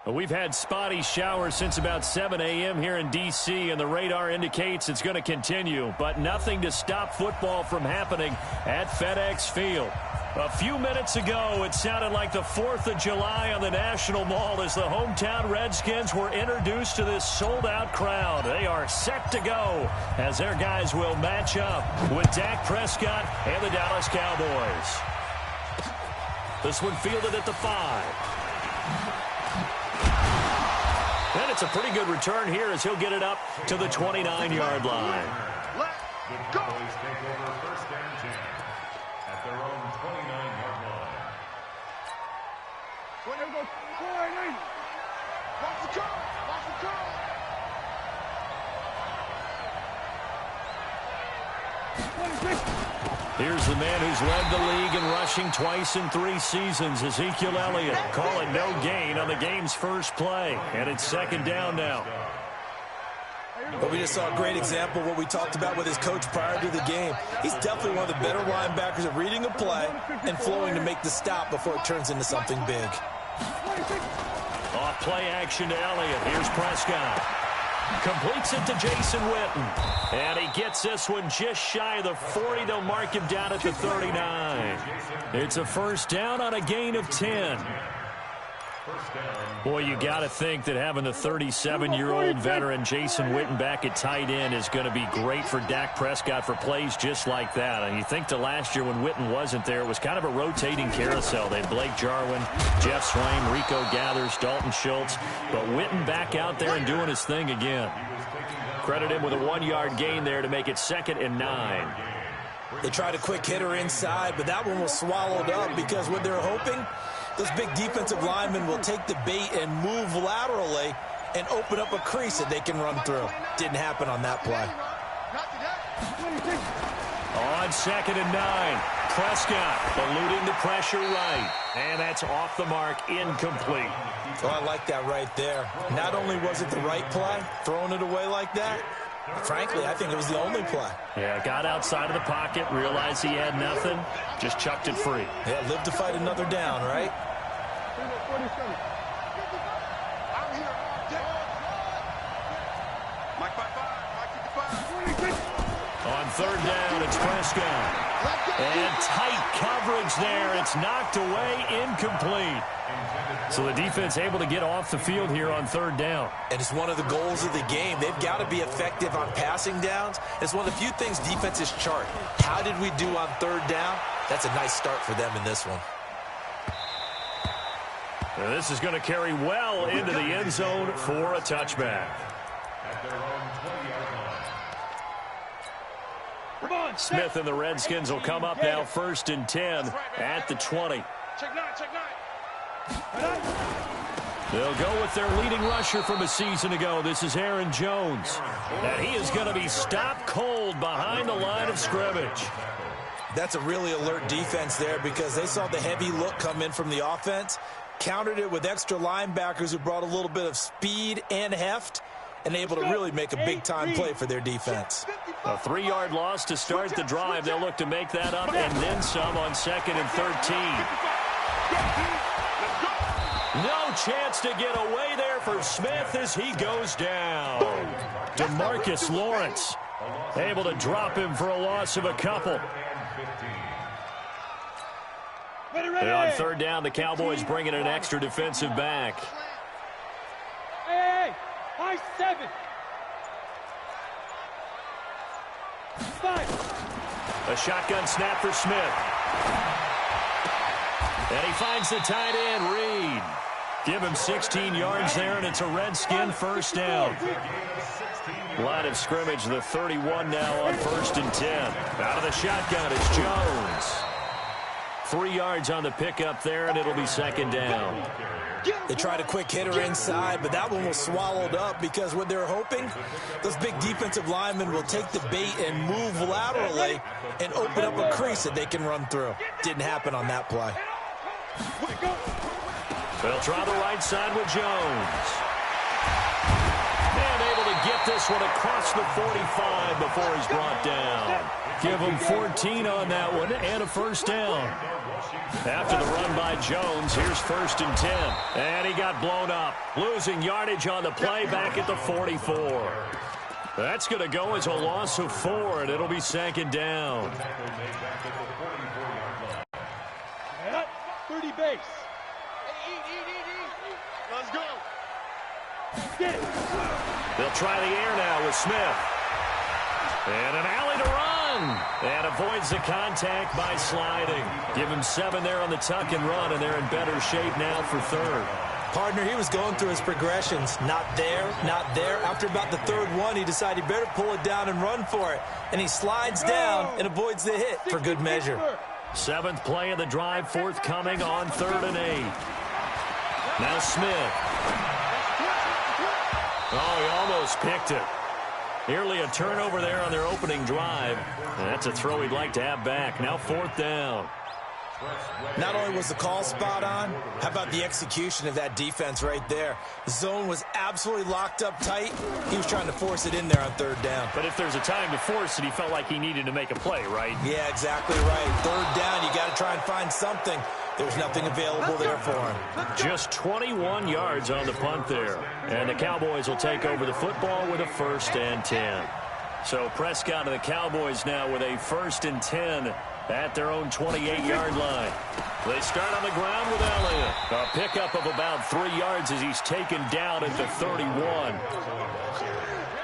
We've had spotty showers since about 7 a.m. here in D.C., and the radar indicates it's going to continue, but nothing to stop football from happening at FedEx Field. A few minutes ago, it sounded like the 4th of July on the National Mall as the hometown Redskins were introduced to this sold-out crowd. They are set to go as their guys will match up with Dak Prescott and the Dallas Cowboys. This one fielded at the 5. And it's a pretty good return here as he'll get it up to the 29-yard line. The Cowboys take over first and 10 at their own 29-yard line. There goes 4-8. Watch the curl. Watch the curl. Here's the man who's led the league in rushing twice in 3 seasons, Ezekiel Elliott, calling no gain on the game's first play. And it's second down now. But we just saw a great example of what we talked about with his coach prior to the game. He's definitely one of the better linebackers at reading a play and flowing to make the stop before it turns into something big. Off play action to Elliott. Here's Prescott. Completes it to Jason Witten. And he gets this one just shy of the 40. They'll mark him down at the 39. It's a first down on a gain of 10. Boy, you got to think that having the 37-year-old veteran Jason Witten back at tight end is going to be great for Dak Prescott for plays just like that. And you think to last year when Witten wasn't there, it was kind of a rotating carousel. They had Blake Jarwin, Jeff Swaim, Rico Gathers, Dalton Schultz. But Witten back out there and doing his thing again. Credit him with a 1-yard gain there to make it 2nd and 9. They tried a quick hitter inside, but that one was swallowed up because what they're hoping, those big defensive linemen will take the bait and move laterally and open up a crease that they can run through. Didn't happen on that play. On 2nd and 9, Prescott eluding the pressure right. And that's off the mark, incomplete. Oh, I like that right there. Not only was it the right play, throwing it away like that, frankly, I think it was the only play. Yeah, got outside of the pocket, realized he had nothing, just chucked it free. Yeah, live to fight another down, right? On 3rd down, it's Prescott. And tight coverage there. It's knocked away, incomplete. So the defense able to get off the field here on 3rd down. And it's one of the goals of the game. They've got to be effective on passing downs. It's one of the few things defenses chart. How did we do on 3rd down? That's a nice start for them in this one. Now this is going to carry well into the end zone for a touchback. Smith and the Redskins will come up now 1st and 10 at the 20. They'll go with their leading rusher from a season ago. This is Aaron Jones. And he is going to be stopped cold behind the line of scrimmage. That's a really alert defense there because they saw the heavy look come in from the offense, countered it with extra linebackers who brought a little bit of speed and heft, and able to really make a big-time play for their defense. A 3-yard loss to start the drive. They'll look to make that up and then some on 2nd and 13. No chance to get away there for Smith as he goes down. DeMarcus Lawrence able to drop him for a loss of a couple. And on 3rd down, the Cowboys bringing an extra defensive back. Hey, high 7. 5. A shotgun snap for Smith. And he finds the tight end, Reed. Give him 16 yards there, and it's a Redskin first down. Line of scrimmage, the 31 now on 1st and 10. Out of the shotgun, it's Jones. 3 yards on the pickup there, and it'll be 2nd down. They tried a quick hitter inside, but that one was swallowed up because what they're hoping, those big defensive linemen will take the bait and move laterally and open up a crease that they can run through. Didn't happen on that play. They'll try the right side with Jones. And able to get this one across the 45 before he's brought down. Give him 14 on that one and a first down. After the run by Jones, here's 1st and 10. And he got blown up. Losing yardage on the play back at the 44. That's going to go as a loss of 4, and it'll be 2nd down. 30 base. Let's go. Get it. They'll try the air now with Smith. And an alley to run. And avoids the contact by sliding. Give him 7 there on the tuck and run, and they're in better shape now for 3rd. Partner, he was going through his progressions. Not there, not there. After about the 3rd one, he decided he better pull it down and run for it. And he slides down and avoids the hit for good measure. 7th play of the drive, forthcoming on 3rd and 8. Now Smith. Oh, he almost picked it. Nearly a turnover there on their opening drive. And that's a throw he'd like to have back. Now 4th down. Not only was the call spot on, how about the execution of that defense right there? The zone was absolutely locked up tight. He was trying to force it in there on 3rd down. But if there's a time to force it, he felt like he needed to make a play, right? Yeah, exactly right. 3rd down, you got to try and find something. There's nothing available there for him. Just 21 yards on the punt there. And the Cowboys will take over the football with a 1st and 10. So Prescott and the Cowboys now with a 1st and 10 at their own 28-yard line. They start on the ground with Elliott. A pickup of about 3 yards as he's taken down at the 31.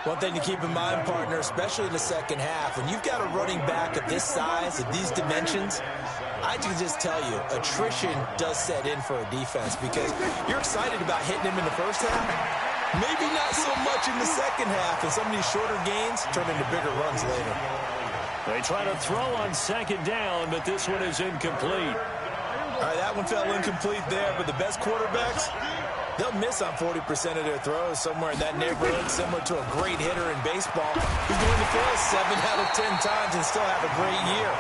One thing to keep in mind, partner, especially in the second half, when you've got a running back of this size, of these dimensions, I can just tell you, attrition does set in for a defense because you're excited about hitting him in the first half. Maybe not so much in the second half, and some of these shorter gains turn into bigger runs later. They try to throw on 2nd down, but this one is incomplete. All right, that one fell incomplete there, but the best quarterbacks, they'll miss on 40% of their throws somewhere in that neighborhood, similar to a great hitter in baseball who's going to throw 7 out of 10 times and still have a great year.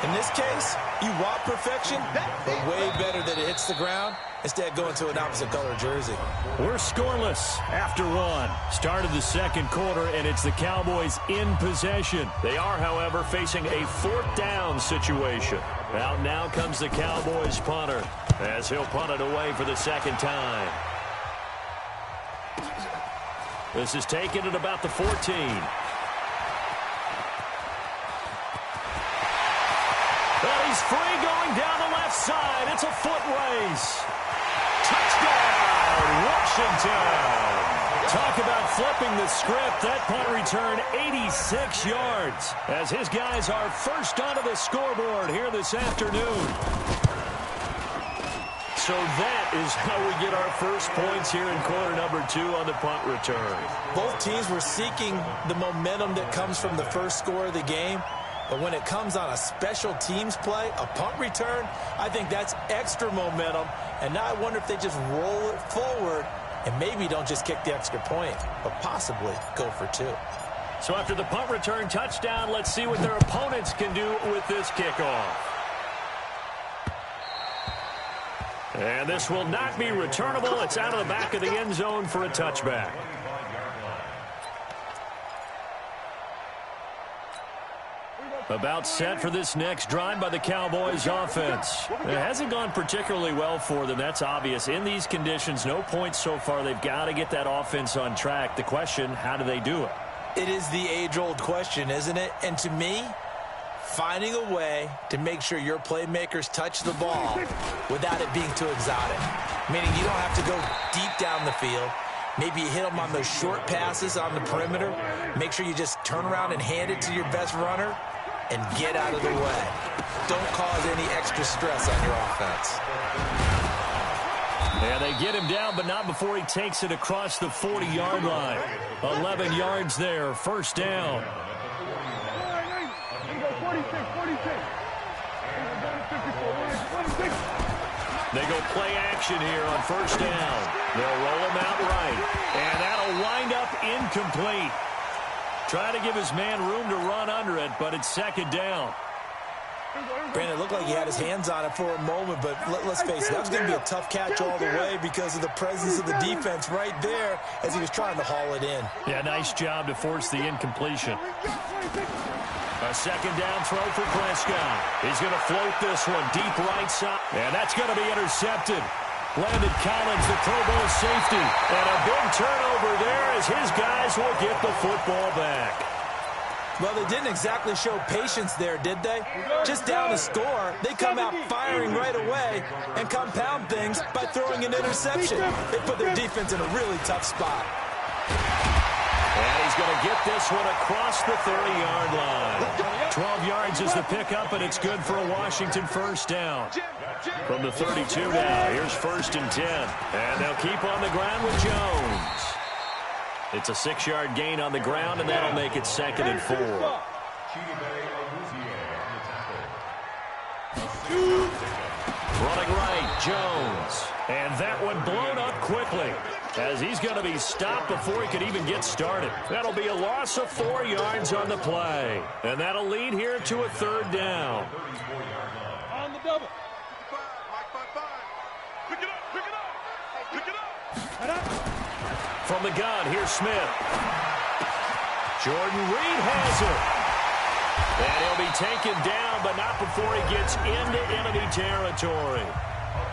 In this case, you want perfection, but way better that it hits the ground instead of going to an opposite color jersey. We're scoreless after 1. Start of the 2nd quarter, and it's the Cowboys in possession. They are, however, facing a 4th down situation. Out now comes the Cowboys punter as he'll punt it away for the 2nd time. This is taken at about the 14. Well, he's free going down the left side. It's a foot race. Touchdown, Washington. Talk about flipping the script. That punt return 86 yards as his guys are first onto the scoreboard here this afternoon. So that is how we get our first points here in quarter number 2 on the punt return. Both teams were seeking the momentum that comes from the first score of the game. But when it comes on a special teams play, a punt return, I think that's extra momentum. And now I wonder if they just roll it forward and maybe don't just kick the extra point, but possibly go for 2. So after the punt return touchdown, let's see what their opponents can do with this kickoff. And this will not be returnable. It's out of the back of the end zone for a touchback. About set for this next drive by the Cowboys offense. It hasn't gone particularly well for them. That's obvious. In these conditions, no points so far. They've got to get that offense on track. The question, how do they do it? It is the age-old question, isn't it? And to me, finding a way to make sure your playmakers touch the ball without it being too exotic. Meaning you don't have to go deep down the field. Maybe you hit them on those short passes on the perimeter. Make sure you just turn around and hand it to your best runner and get out of the way. Don't cause any extra stress on your offense. Yeah, they get him down, but not before he takes it across the 40-yard line. 11 yards there, first down. 46. They go play action here on first down. They'll roll him out right, and that'll wind up incomplete. Trying to give his man room to run under it, but it's second down. Brandon, it looked like he had his hands on it for a moment, but let's face it, that was going to be a tough catch all the way because of the presence of the defense right there as he was trying to haul it in. Yeah, nice job to force the incompletion. A second down throw for Prescott. He's going to float this one deep right side. And that's going to be intercepted. Landon Collins, the Pro Bowl safety. And a big turnover there as his guys will get the football back. Well, they didn't exactly show patience there, did they? Just down a score, they come out firing right away and compound things by throwing an interception. They put their defense in a really tough spot. And he's going to get this one across the 30-yard line. 12 yards is the pickup, and it's good for a Washington first down. From the 32 now, here's 1st and 10. And they'll keep on the ground with Jones. It's a 6-yard gain on the ground, and that'll make it 2nd and 4. Running right, Jones. And that one blown up quickly as he's going to be stopped before he could even get started. That'll be a loss of 4 yards on the play. And that'll lead here to a 3rd down. On the double. Pick it up, pick it up, pick it up. From the gun, here's Smith. Jordan Reed has it. And he'll be taken down, but not before he gets into enemy territory.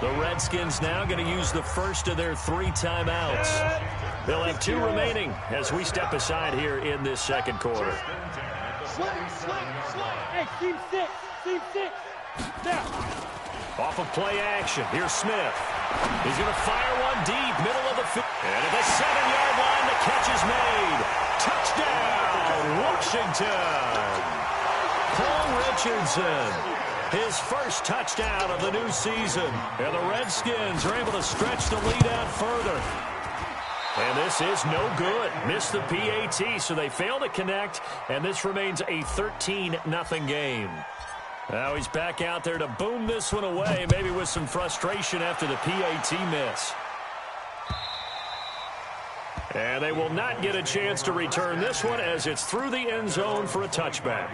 The Redskins now going to use the first of their 3 timeouts. They'll have 2 remaining as we step aside here in this 2nd quarter. Hey, team 6, team 6. Now. Off of play action, here's Smith. He's going to fire one deep, middle of the field. And at the 7-yard line, the catch is made. Touchdown, Washington. Paul Richardson, his first touchdown of the new season. And the Redskins are able to stretch the lead out further. And this is no good. Missed the PAT, so they fail to connect. And this remains a 13-0 game. Now he's back out there to boom this one away, maybe with some frustration after the PAT miss. And they will not get a chance to return this one as it's through the end zone for a touchback.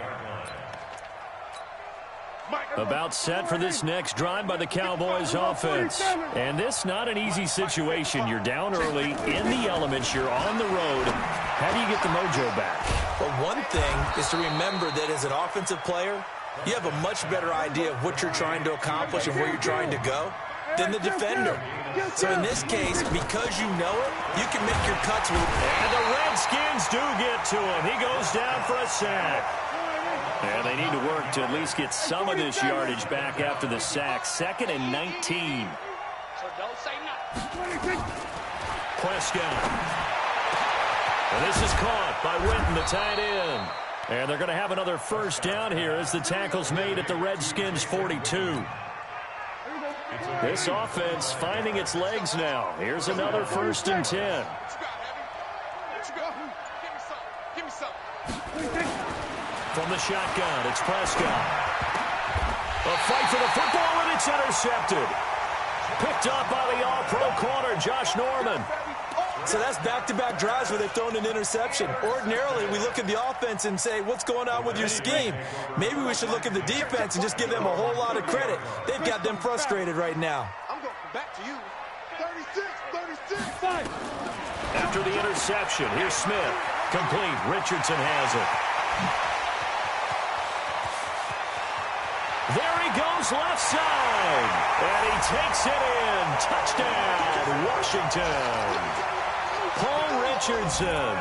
About set for this next drive by the Cowboys offense. And this not an easy situation. You're down early, in the elements, you're on the road. How do you get the mojo back? Well, one thing is to remember that as an offensive player, you have a much better idea of what you're trying to accomplish and where you're trying to go than the defender. So in this case, because you know it, you can make your cuts with it. And the Redskins do get to him. He goes down for a sack. And they need to work to at least get some of this yardage back after the sack. 2nd and 19. Prescott. And this is caught by Witten, the tight end. And they're going to have another first down here as the tackle's made at the Redskins 42. This offense finding its legs now. Here's another 1st and 10. From the shotgun, it's Prescott. A fight for the football, and it's intercepted. Picked up by the all-pro corner, Josh Norman. So that's back-to-back drives where they've thrown an interception. Ordinarily, we look at the offense and say, what's going on with your scheme? Maybe we should look at the defense and just give them a whole lot of credit. They've got them frustrated right now. I'm going back to you. 36, 5. After the interception, here's Smith. Complete. Richardson has it. There he goes left side. And he takes it in. Touchdown, Washington. Paul Richardson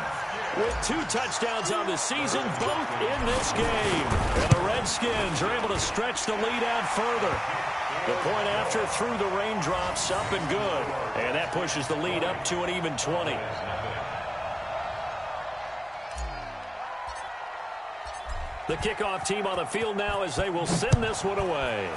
with 2 touchdowns on the season, both in this game. And the Redskins are able to stretch the lead out further. The point after through the raindrops, up and good. And that pushes the lead up to an even 20. The kickoff team on the field now as they will send this one away.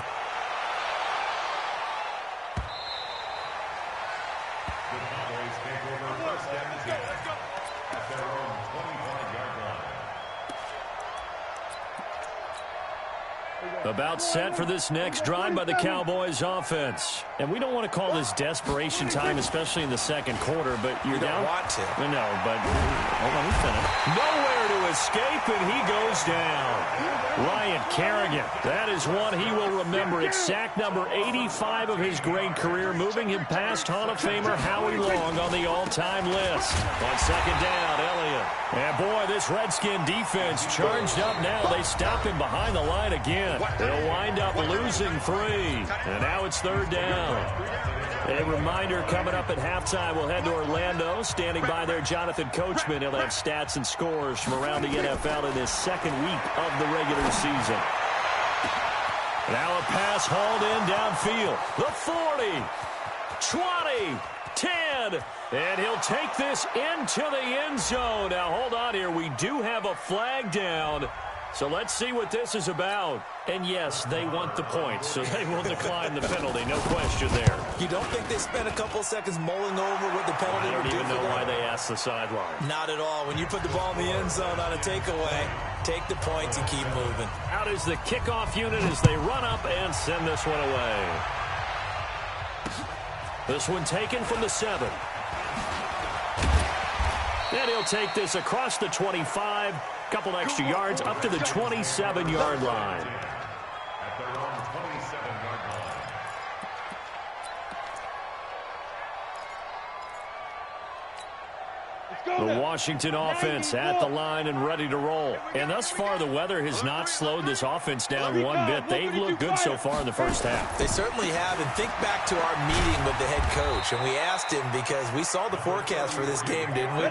About set for this next drive by the Cowboys offense. And we don't want to call this desperation time, especially in the second quarter, but you're down. Don't want to. No, but hold on, we finished. Nowhere to escape, and he goes down. Ryan Kerrigan, that is one he will remember. It's sack number 85 of his great career, moving him past Hall of Famer Howie Long on the all-time list. On second down, Elliott. And boy, this Redskin defense charged up now. They stop him behind the line again. They'll wind up losing 3. And now it's third down. A reminder, coming up at halftime, we'll head to Orlando. Standing by there, Jonathan Coachman. He'll have stats and scores from around the NFL in this second week of the regular season. Now a pass hauled in downfield. The 40, 20, 10, and he'll take this into the end zone. Now, hold on here. We do have a flag down. So let's see what this is about. And yes, they want the points, so they will decline the penalty. No question there. You don't think they spent a couple seconds mulling over what the penalty would do? I don't even know why they asked the sideline. Not at all. When you put the ball in the end zone on a takeaway, take the points and keep moving. Out is the kickoff unit as they run up and send this one away. This one taken from the 7. And he'll take this across the 25. Couple extra yards up to the 27-yard line. At their own 27-yard line. The Washington offense at the line and ready to roll. And thus far, the weather has not slowed this offense down one bit. They've looked good so far in the first half. They certainly have. And think back to our meeting with the head coach. And we asked him, because we saw the forecast for this game, didn't we?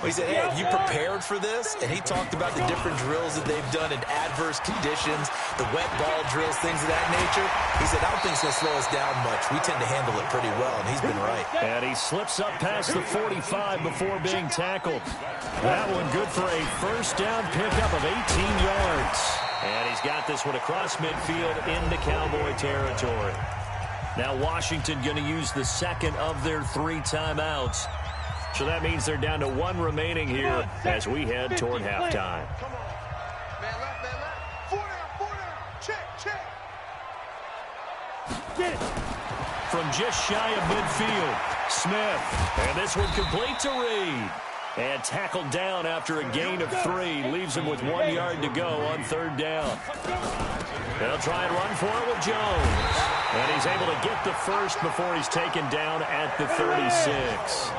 We said, hey, have you prepared for this? And he talked about the different drills that they've done in adverse conditions, the wet ball drills, things of that nature. He said, I don't think it's going to slow us down much. We tend to handle it pretty well, and he's been right. And he slips up past the 45 before being tackled. That one good for a first down pickup of 18 yards. And he's got this one across midfield into Cowboy territory. Now Washington going to use the second of their 3 timeouts. So that means they're down to 1 remaining here as we head toward halftime. Come on. Man left, man left. 4 down. Check. Get it. From just shy of midfield, Smith. And this one complete to Reed. And tackled down after a gain of 3. Leaves him with 1 yard to go on third down. They'll try and run for it with Jones. And he's able to get the first before he's taken down at the 36.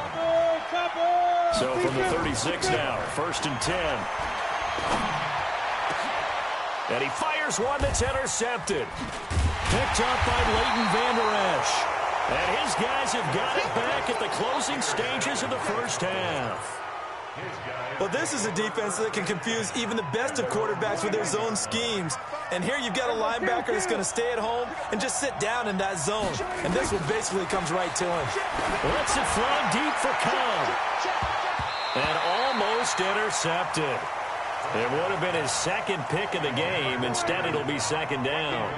So from the 36 now, 1st and 10. And he fires one that's intercepted. Picked up by Leighton Vander Esch. And his guys have got it back at the closing stages of the first half. Well, this is a defense that can confuse even the best of quarterbacks with their zone schemes. And here you've got a linebacker that's going to stay at home and just sit down in that zone. And this one basically comes right to him. Lets it fly deep for Cobb. And almost intercepted. It would have been his second pick of the game. Instead, it'll be second down.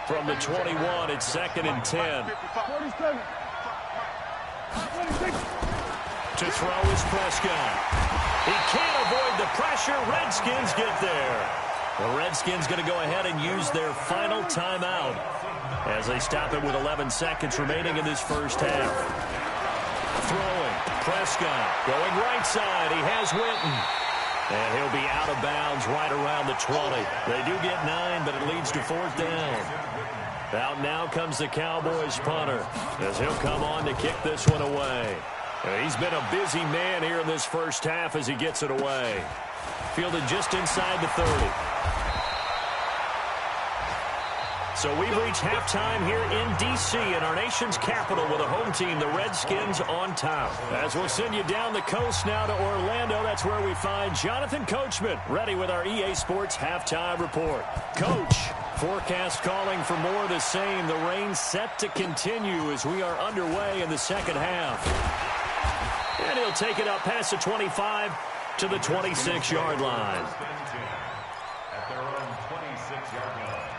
From the 21, it's 2nd and 10. To throw is Prescott. He can't avoid the pressure. Redskins get there. The Redskins going to go ahead and use their final timeout as they stop it with 11 seconds remaining in this first half. Throwing. Prescott going right side. He has Winton. And he'll be out of bounds right around the 20. They do get 9, but it leads to 4th down. Out now comes the Cowboys punter as he'll come on to kick this one away. And he's been a busy man here in this first half as he gets it away. Fielded just inside the 30. So we've reached halftime here in D.C. in our nation's capital with a home team, the Redskins, on top. As we'll send you down the coast now to Orlando, that's where we find Jonathan Coachman, ready with our EA Sports halftime report. Coach, forecast calling for more of the same. The rain set to continue as we are underway in the second half. And he'll take it up past the 25 to the 26-yard line. At their own 26-yard line.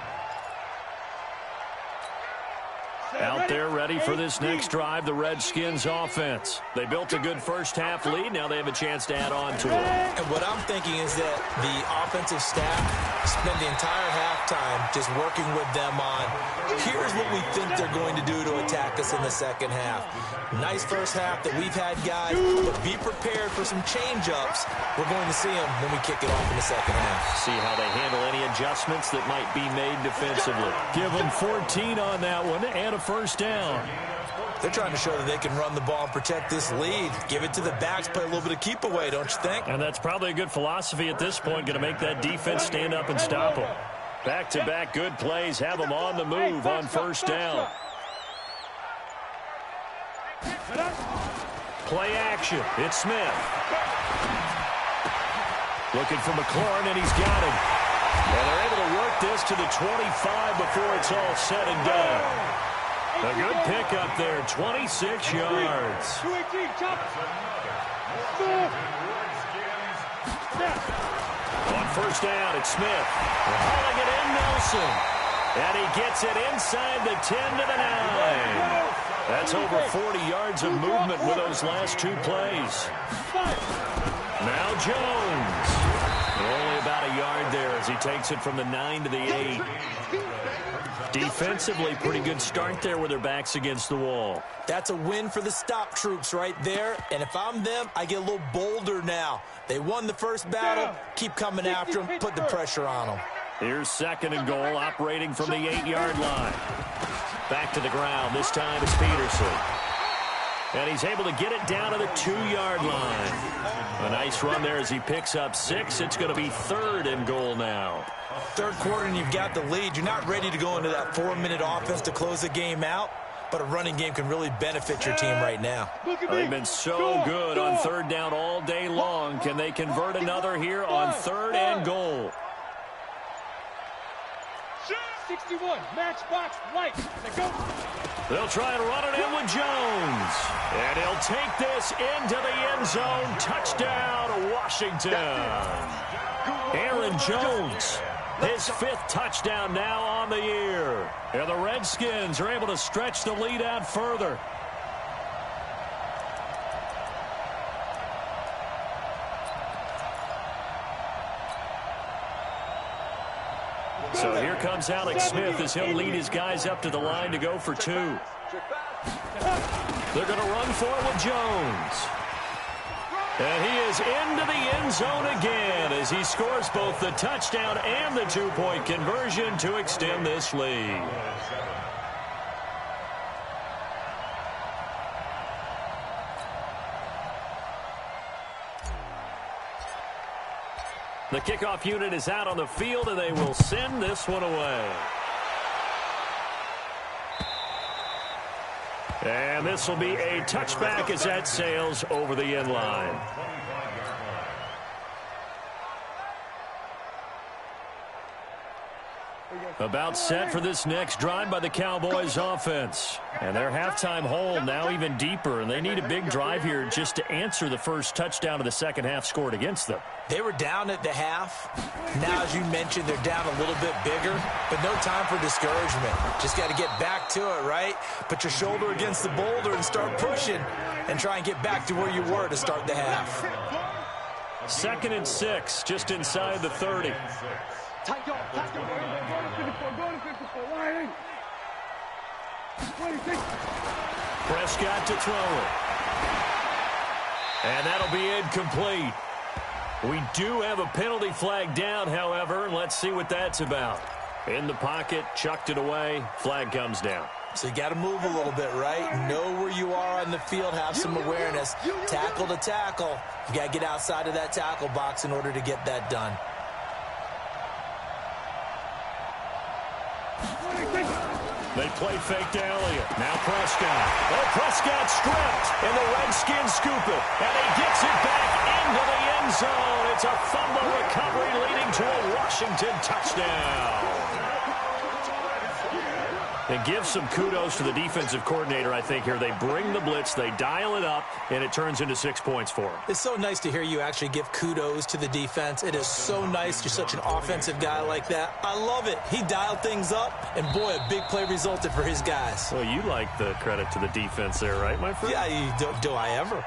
Out there ready for this next drive, the Redskins offense. They built a good first-half lead. Now they have a chance to add on to it. And what I'm thinking is that the offensive staff spend the entire halftime just working with them on, here's what we think they're going to do to attack us in the second half. Nice first half that we've had, guys, but be prepared for some change-ups. We're going to see them when we kick it off in the second half. See how they handle any adjustments that might be made defensively. Give them 14 on that one and a first down. They're trying to show that they can run the ball and protect this lead. Give it to the backs, play a little bit of keep away, don't you think? And that's probably a good philosophy at this point, going to make that defense stand up and stop them. Back-to-back good plays have them on the move on first down. Play action. It's Smith. Looking for McLaurin, and he's got him. And they're able to work this to the 25 before it's all said and done. A good pickup there, 26 yards. On first down, it's Smith. Hauling it in, Nelson. And he gets it inside the 10 to the 9. That's over 40 yards of movement with those last two plays. Now Jones. Only about a yard there as he takes it from the 9 to the 8. Defensively, pretty good start there with their backs against the wall. That's a win for the stop troops right there. And if I'm them, I get a little bolder now. They won the first battle. Keep coming after them. Put the pressure on them. Here's second and goal, operating from the 8-yard line. Back to the ground. This time it's Peterson. And he's able to get it down to the 2-yard line. A nice run there as he picks up 6. It's going to be third and goal now. Third quarter and you've got the lead. You're not ready to go into that 4-minute offense to close the game out, but a running game can really benefit your team right now. They've been so good on third down all day long. Can they convert another here on third and goal? 61, matchbox right. Go. They'll try and run it in with Jones. And he'll take this into the end zone. Touchdown, Washington. Aaron Jones, his 5th touchdown now on the year. And the Redskins are able to stretch the lead out further. So here comes Alex Smith as he'll lead his guys up to the line to go for 2. They're going to run for it with Jones. And he is into the end zone again as he scores both the touchdown and the 2-point conversion to extend this lead. The kickoff unit is out on the field, and they will send this one away. And this will be a touchback as that sails over the end line. About set for this next drive by the Cowboys offense. And their halftime hole now even deeper, and they need a big drive here just to answer the first touchdown of the second half scored against them. They were down at the half. Now, as you mentioned, they're down a little bit bigger, but no time for discouragement. Just got to get back to it, right? Put your shoulder against the boulder and start pushing and try and get back to where you were to start the half. 2nd and 6, just inside the 30. Prescott to throw it. And that'll be incomplete. We do have a penalty flag down, however. Let's see what that's about. In the pocket, chucked it away. Flag comes down. So you got to move a little bit, right? Know where you are on the field, have some awareness. Tackle to tackle. You got to get outside of that tackle box in order to get that done. They play fake to Elliott. Now Prescott. Oh, Prescott stripped, and the Redskins scoop it. And he gets it back into the end zone. It's a fumble recovery leading to a Washington touchdown. And give some kudos to the defensive coordinator, I think, here. They bring the blitz, they dial it up, and it turns into 6 points for them. It's so nice to hear you actually give kudos to the defense. It is so nice. You're such an offensive guy like that. I love it. He dialed things up, and boy, a big play resulted for his guys. Well, you like the credit to the defense there, right, my friend? Yeah, do I ever?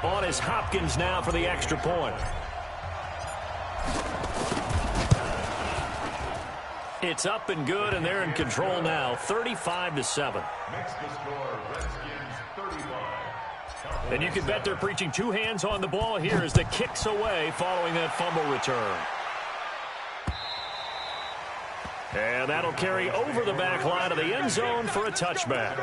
On is Hopkins now for the extra point. It's up and good, and they're in control now, 35-7. Next to score, Redskins 35. And you can bet they're preaching two hands on the ball here as the kick's away following that fumble return. And that'll carry over the back line of the end zone for a touchback.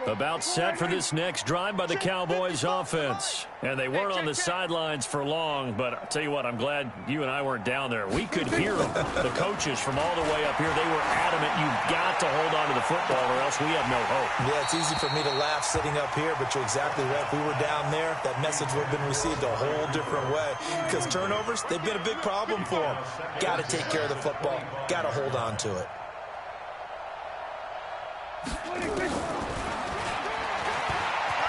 About set for this next drive by the Cowboys offense. And they weren't on the sidelines for long, but I'll tell you what, I'm glad you and I weren't down there. We could hear them. The coaches from all the way up here, they were adamant, you've got to hold on to the football or else we have no hope. Yeah, it's easy for me to laugh sitting up here, but you're exactly right. If we were down there, that message would have been received a whole different way. Because turnovers, they've been a big problem for them. Got to take care of the football. Got to hold on to it.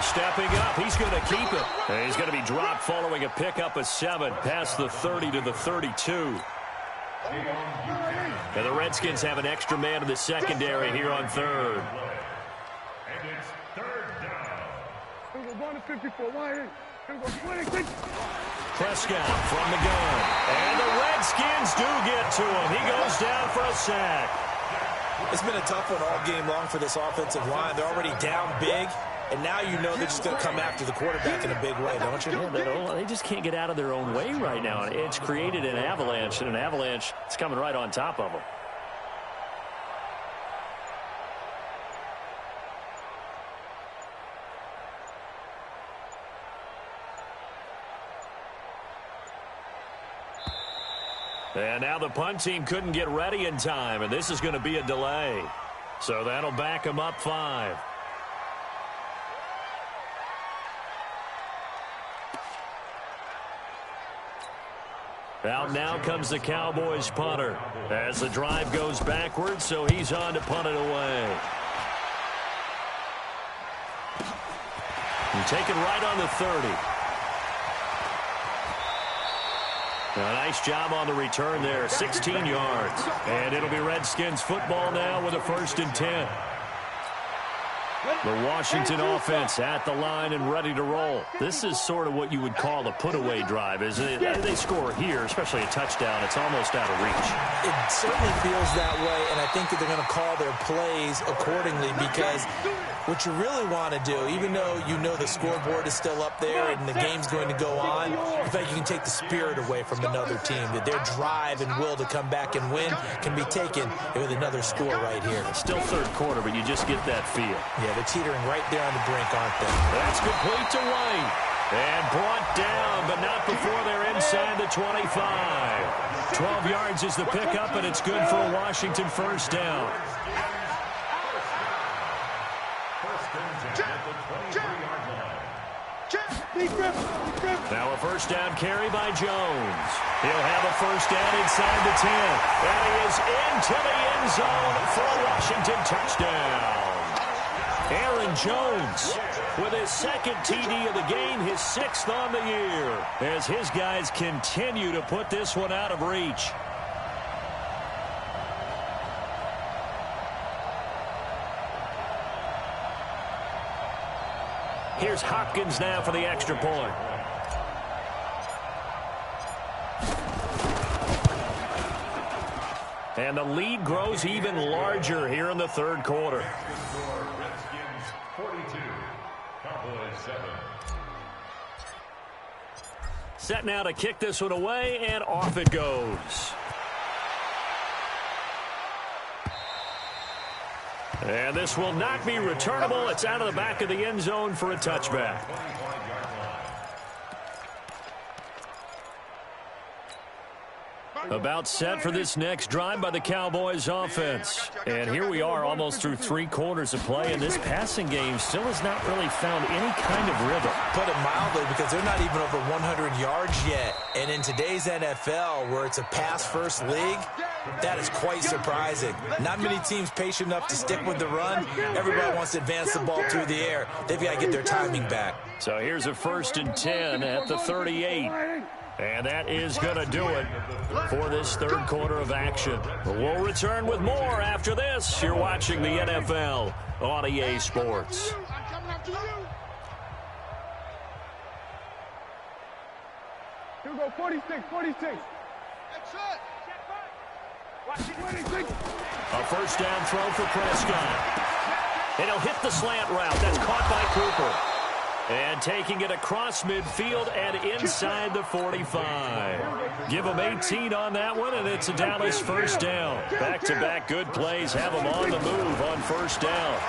Stepping up, he's going to keep it. And he's going to be dropped following a pickup of 7 past the 30 to the 32. And the Redskins have an extra man in the secondary here on third. And it's third down. Prescott from the gun. And the Redskins do get to him. He goes down for a sack. It's been a tough one all game long for this offensive line. They're already down big. And now you know they're just going to come after the quarterback in a big way, don't you? Yeah, they just can't get out of their own way right now. It's created an avalanche, and an avalanche is coming right on top of them. And now the punt team couldn't get ready in time, and this is going to be a delay. So that'll back them up 5. Out now comes the Cowboys punter as the drive goes backwards, so he's on to punt it away. And taken right on the 30. A nice job on the return there, 16 yards. And it'll be Redskins football now with a 1st and 10. The Washington offense at the line and ready to roll. This is sort of what you would call a put-away drive, isn't it? They score here, especially a touchdown. It's almost out of reach. It certainly feels that way, and I think that they're going to call their plays accordingly because what you really want to do, even though you know the scoreboard is still up there and the game's going to go on, in fact, you can take the spirit away from another team. That their drive and will to come back and win can be taken with another score right here. It's still third quarter, but you just get that feel. Yeah, they're teetering right there on the brink, aren't they? That's complete to White. And brought down, but not before they're inside the 25. 12 yards is the pickup, and it's good for a Washington 1st down. Now a 1st down carry by Jones. He'll have a 1st down inside the 10. And he is into the end zone for a Washington touchdown. Aaron Jones with his 2nd TD of the game, his 6th on the year, as his guys continue to put this one out of reach. Here's Hopkins now for the extra point. And the lead grows even larger here in the 3rd quarter. Redskins 42, Cowboys 7. Set now to kick this one away, and off it goes. And this will not be returnable. It's out of the back of the end zone for a touchback. About set for this next drive by the Cowboys offense. And here we are almost through 3 quarters of play, and this passing game still has not really found any kind of rhythm. Put it mildly, because they're not even over 100 yards yet. And in today's NFL, where it's a pass-first league, that is quite surprising. Not many teams patient enough to stick with the run. Everybody wants to advance the ball through the air. They've got to get their timing back. So here's a 1st and 10 at the 38. And that is going to do it for this 3rd quarter of action. But we'll return with more after this. You're watching the NFL on EA Sports. Here we go, 46, 46. That's it. A 1st down throw for Prescott. And he'll hit the slant route. That's caught by Cooper. And taking it across midfield and inside the 45. Give him 18 on that one, and it's a Dallas 1st down. Back-to-back good plays have him on the move on 1st down.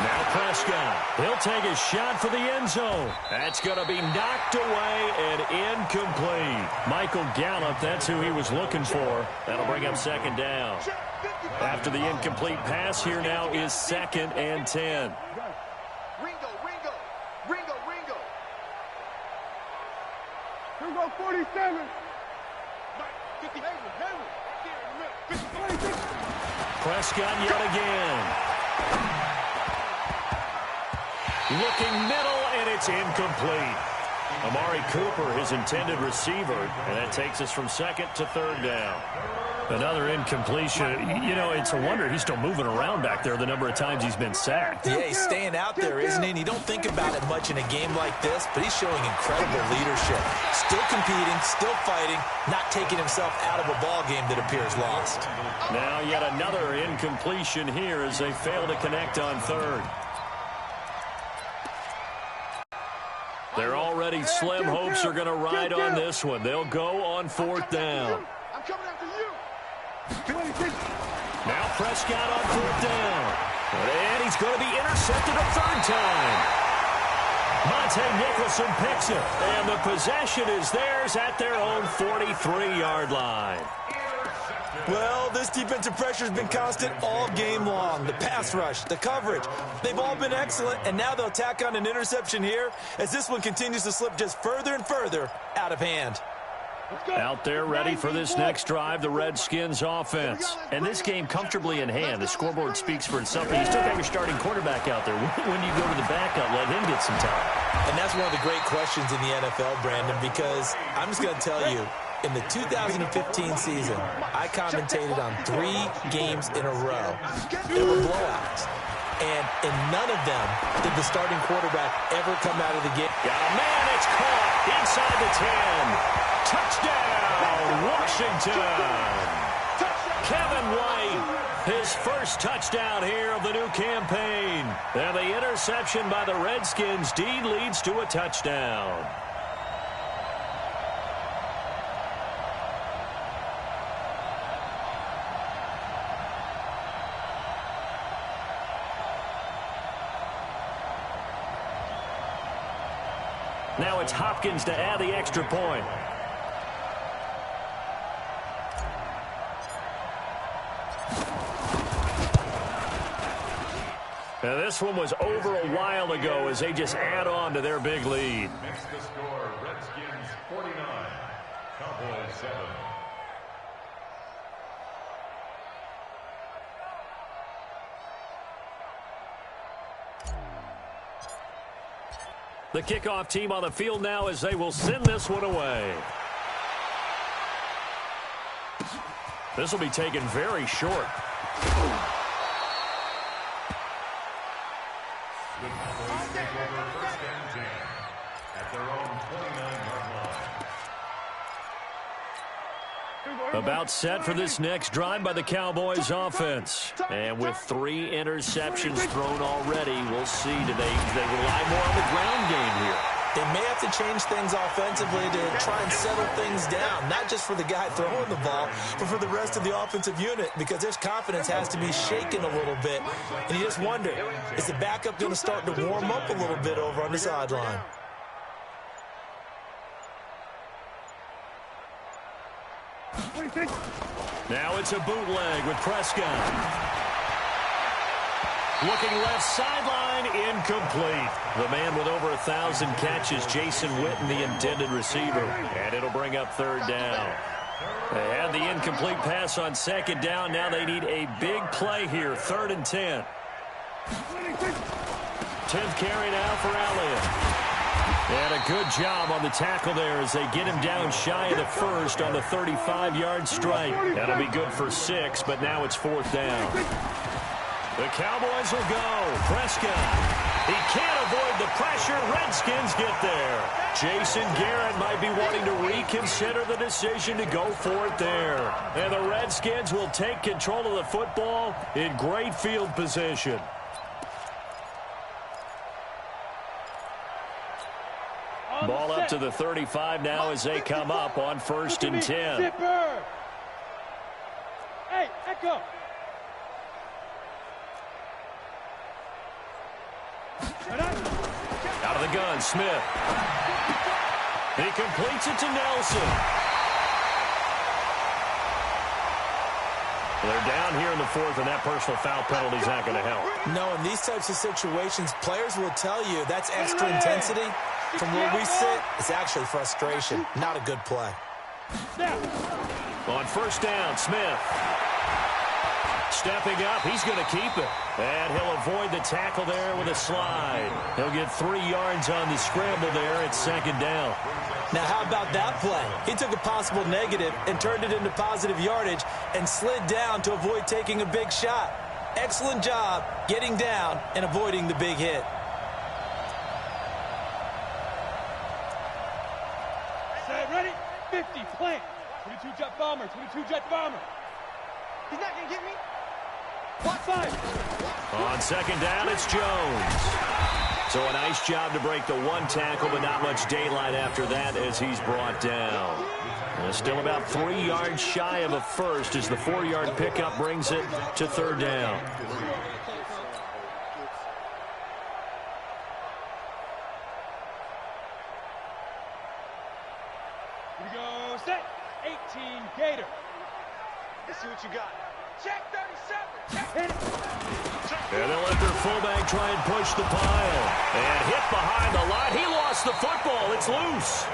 Now Prescott. He'll take a shot for the end zone. That's going to be knocked away and incomplete. Michael Gallup, that's who he was looking for. That'll bring up 2nd down. After the incomplete pass, here now is 2nd and 10. Here we go, 47. Prescott yet again. Looking middle, and it's incomplete. Amari Cooper, his intended receiver, and that takes us from 2nd to 3rd down. Another incompletion. You know, it's a wonder he's still moving around back there the number of times he's been sacked. Yeah, he's staying out there, isn't he? And you don't think about it much in a game like this, but he's showing incredible leadership. Still competing, still fighting, not taking himself out of a ball game that appears lost. Now yet another incompletion here as they fail to connect on 3rd. Their already slim hopes are going to ride on this one. They'll go on 4th down. I'm coming after you. Now Prescott on 4th down. And he's going to be intercepted a 3rd time. Monte Nicholson picks it. And the possession is theirs at their own 43-yard line. Well, this defensive pressure has been constant all game long. The pass rush, the coverage, they've all been excellent, and now they'll tack on an interception here as this one continues to slip just further and further out of hand. Out there ready for this next drive, the Redskins offense. And this game comfortably in hand. The scoreboard speaks for itself. And you still got your starting quarterback out there. When you go to the backup, let him get some time. And that's one of the great questions in the NFL, Brandon, because I'm just going to tell you, in the 2015 season, I commentated on 3 games in a row. There were blowouts. And in none of them did the starting quarterback ever come out of the game. Got a man, it's caught inside the 10. Touchdown, Washington. Kevin White, his first touchdown here of the new campaign. And the interception by the Redskins indeed leads to a touchdown. Now it's Hopkins to add the extra point. Now this one was over a while ago as they just add on to their big lead. Makes the score Redskins 49, Cowboys 7. The kickoff team on the field now as they will send this one away. This will be taken very short. The Cowboys take over 1st and 10 at their own 29-yard line. About set for this next drive by the Cowboys offense. And with 3 interceptions thrown already, we'll see. Do they rely more on the ground game here? They may have to change things offensively to try and settle things down, not just for the guy throwing the ball, but for the rest of the offensive unit, because their confidence has to be shaken a little bit. And you just wonder, is the backup going to start to warm up a little bit over on the sideline? Now it's a bootleg with Prescott. Looking left sideline, incomplete. The man with over 1,000 catches, Jason Witten, the intended receiver. And it'll bring up third down. They had the incomplete pass on second down. Now they need a big play here, 3rd and 10. 10th carry now for Elliott. And a good job on the tackle there as they get him down shy of the first on the 35-yard strike. That'll be good for 6, but now it's 4th down. The Cowboys will go. Prescott. He can't avoid the pressure. Redskins get there. Jason Garrett might be wanting to reconsider the decision to go for it there. And the Redskins will take control of the football in great field position. Ball up to the 35 now as they come up on 1st and 10. Hey, Echo. Out of the gun, Smith. He completes it to Nelson. They're down here in the 4th, and that personal foul penalty is not going to help. No, in these types of situations, players will tell you that's extra intensity. From where we sit, it's actually frustration. Not a good play. On 1st down, Smith. Stepping up, he's going to keep it. And he'll avoid the tackle there with a slide. He'll get 3 yards on the scramble there at 2nd down. Now, how about that play? He took a possible negative and turned it into positive yardage and slid down to avoid taking a big shot. Excellent job getting down and avoiding the big hit. Set, ready? 50, plant. 22 jet bomber, 22 jet bomber. He's not going to get me. Block 5. On 2nd down, it's Jones. So a nice job to break the 1 tackle, but not much daylight after that as he's brought down. Still about 3 yards shy of a first as the 4-yard pickup brings it to 3rd down. Here we go, set. 18, Gator. Let's see what you got. Check 37. Check. Hit it. And they'll let their fullback try and push the pile. And hit behind the line. He lost the football. It's loose.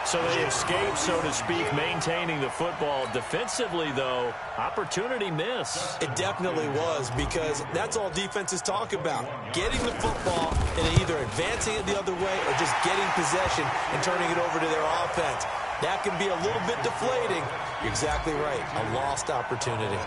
So they escape, so to speak, maintaining the football. Defensively, though, opportunity miss. It definitely was, because that's all defenses talk about. Getting the football and either advancing it the other way or just getting possession and turning it over to their offense. That can be a little bit deflating. You're exactly right. A lost opportunity.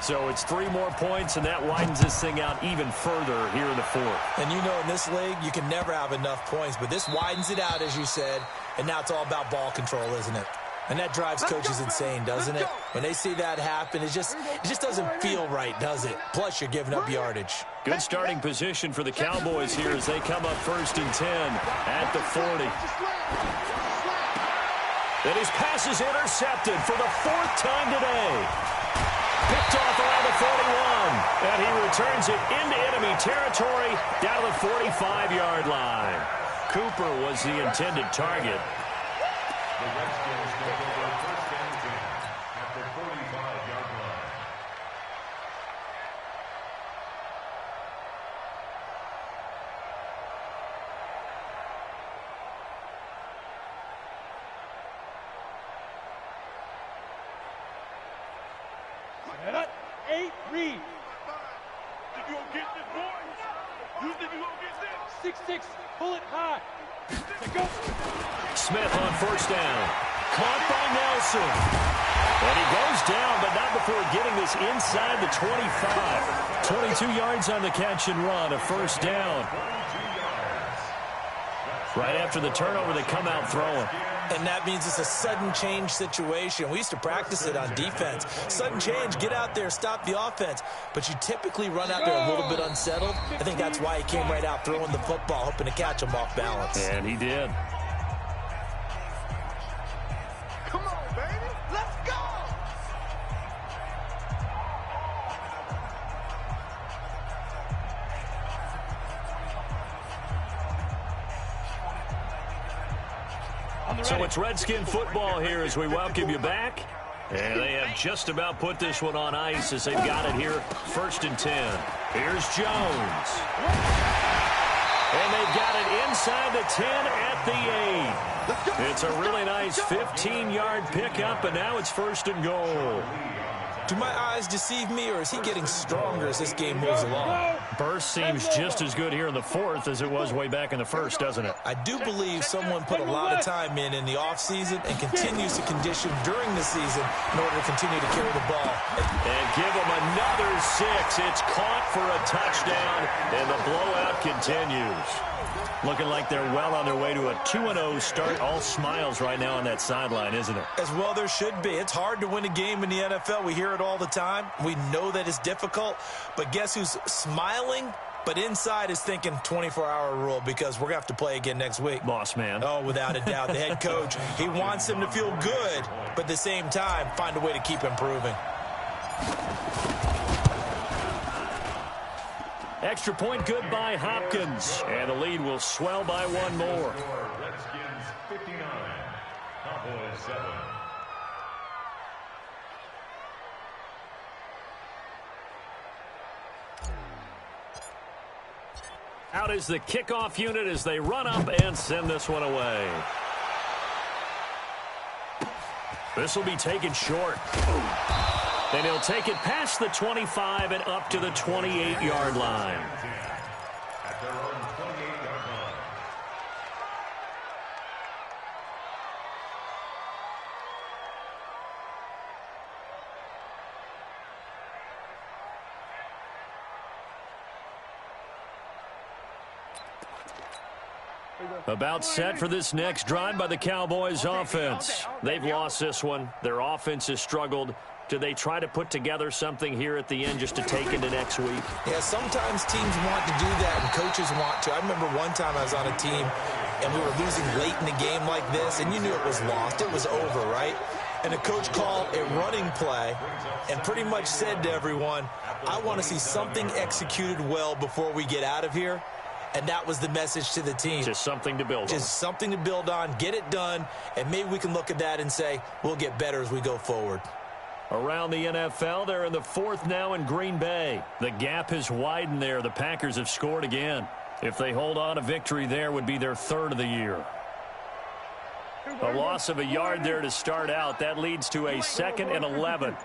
So it's 3 more points, and that widens this thing out even further here in the 4th. And you know, in this league, you can never have enough points, but this widens it out, as you said, and now it's all about ball control, isn't it? And that drives coaches insane, doesn't it? When they see that happen, it just doesn't feel right, does it? Plus, you're giving up yardage. Good starting position for the Cowboys here as they come up 1st and 10 at the 40. And his pass is intercepted for the 4th time today. Picked off around the 41. And he returns it into enemy territory down to the 45-yard line. Cooper was the intended target. The Redskins take over 1st and 10 at the 45-yard line. Set up. 8, read. Think you gonna get this, boys? You think you gonna get this? 6-6, pull it high. Let's go. Smith on 1st down. Caught by Nelson. And he goes down, but not before getting this inside the 25. 22 yards on the catch and run, a 1st down. Right after the turnover, they come out throwing. And that means it's a sudden change situation. We used to practice it on defense. Sudden change, get out there, stop the offense. But you typically run out there a little bit unsettled. I think that's why he came right out throwing the football, hoping to catch him off balance. And he did. Come on, baby. Let's go. So it's Redskin football here as we welcome you back. And they have just about put this one on ice as they've got it here, 1st and 10. Here's Jones. And they've got it inside the 10 at the 8. It's a really nice 15-yard pickup, and now it's 1st and goal. Do my eyes deceive me, or is he getting stronger as this game moves along? Burst seems just as good here in the 4th as it was way back in the 1st, doesn't it? I do believe someone put a lot of time in the offseason and continues to condition during the season in order to continue to carry the ball. And give him another 6. It's caught for a touchdown, and the blowout continues. Looking like they're well on their way to a 2-0 start. All smiles right now on that sideline, isn't it? As well there should be. It's hard to win a game in the NFL. We hear it all the time. We know that it's difficult. But guess who's smiling? But inside is thinking 24-hour rule, because we're going to have to play again next week. Boss man. Oh, without a doubt. The head coach, he wants them to feel good, but at the same time, find a way to keep improving. Extra point good by Hopkins. And the lead will swell by one more. Redskins 59, Cowboys 7. Out is the kickoff unit as they run up and send this one away. This will be taken short. And he'll take it past the 25 and up to the 28-yard line. At their own 28-yard line. About set for this next drive by the Cowboys offense. They've lost this one. Their offense has struggled. Do they try to put together something here at the end just to take into next week? Yeah, sometimes teams want to do that and coaches want to. I remember one time I was on a team and we were losing late in the game like this, and you knew it was lost. It was over, right? And the coach called a running play and pretty much said to everyone, I want to see something executed well before we get out of here. And that was the message to the team. Just something to build on. Just something to build on, get it done, and maybe we can look at that and say, we'll get better as we go forward. Around the NFL, they're in the 4th now in Green Bay. The gap has widened there. The Packers have scored again. If they hold on, a victory there would be their 3rd of the year. A loss of a yard there to start out. That leads to a 2nd and 11.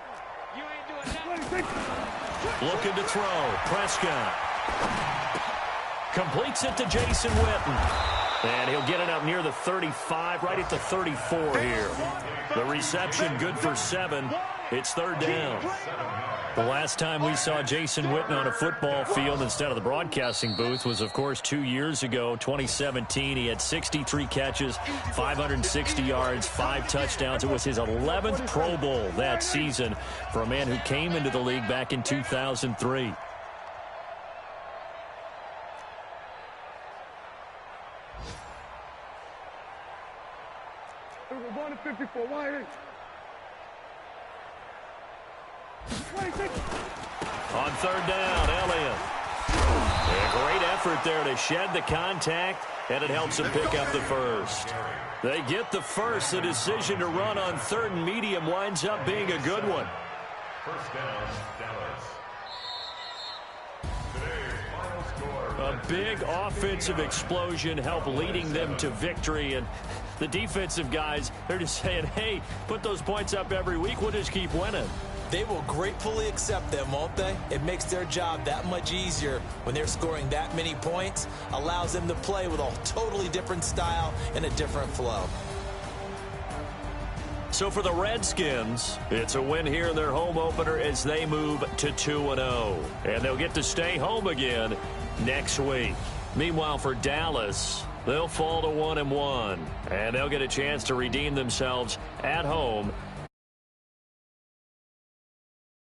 Looking to throw. Prescott completes it to Jason Witten. And he'll get it up near the 35, right at the 34 here. The reception good for 7. It's 3rd down. The last time we saw Jason Witten on a football field instead of the broadcasting booth was, of course, 2 years ago, 2017. He had 63 catches, 560 yards, 5 touchdowns. It was his 11th Pro Bowl that season for a man who came into the league back in 2003. We're 54 wide. 26. On 3rd down, Elliott. A great effort there to shed the contact, and it helps him pick up the 1st. They get the 1st. The decision to run on 3rd and medium winds up being a good one. 1st down, Dallas. Today's final score. A big offensive explosion helped leading them to victory, and the defensive guys, they're just saying, hey, put those points up every week. We'll just keep winning. They will gratefully accept them, won't they? It makes their job that much easier when they're scoring that many points, allows them to play with a totally different style and a different flow. So for the Redskins, it's a win here in their home opener as they move to 2-0. And they'll get to stay home again next week. Meanwhile, for Dallas, they'll fall to 1-1. And they'll get a chance to redeem themselves at home